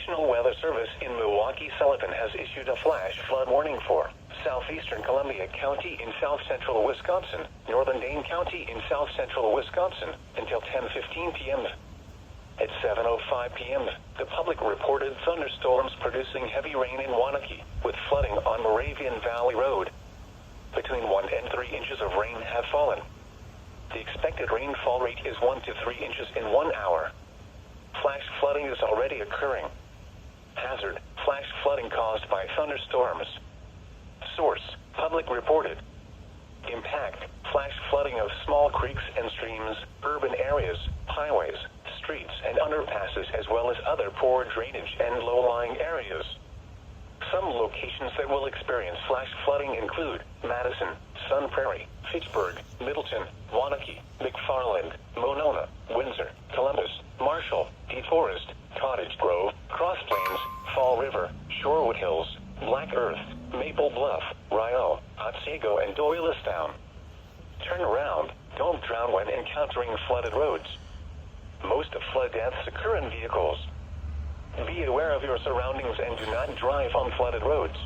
National Weather Service in Milwaukee-Sullivan has issued a flash flood warning for southeastern Columbia County in south-central Wisconsin, northern Dane County in south-central Wisconsin, until 10:15 p.m. At 7:05 p.m., the public reported thunderstorms producing heavy rain in Waunakee, with flooding on Moravian Valley Road. Between 1 and 3 inches of rain have fallen. The expected rainfall rate is 1 to 3 inches in 1 hour. Flash flooding is already occurring. Hazard: flash flooding caused by thunderstorms. Source: public reported. Impact: flash flooding of small creeks and streams, urban areas, highways, streets and underpasses, as well as other poor drainage and low-lying areas. Some locations that will experience flash flooding include Madison, Sun Prairie, Fitchburg, Middleton, Waunakee, McFarland, Monona, Windsor, Columbus, Marshall, DeForest, Cottage Grove, Cross Plains, Fall River, Shorewood Hills, Black Earth, Maple Bluff, Rio, Otsego, and Doylestown. Turn around. Don't drown when encountering flooded roads. Most of flood deaths occur in vehicles. Be aware of your surroundings and do not drive on flooded roads.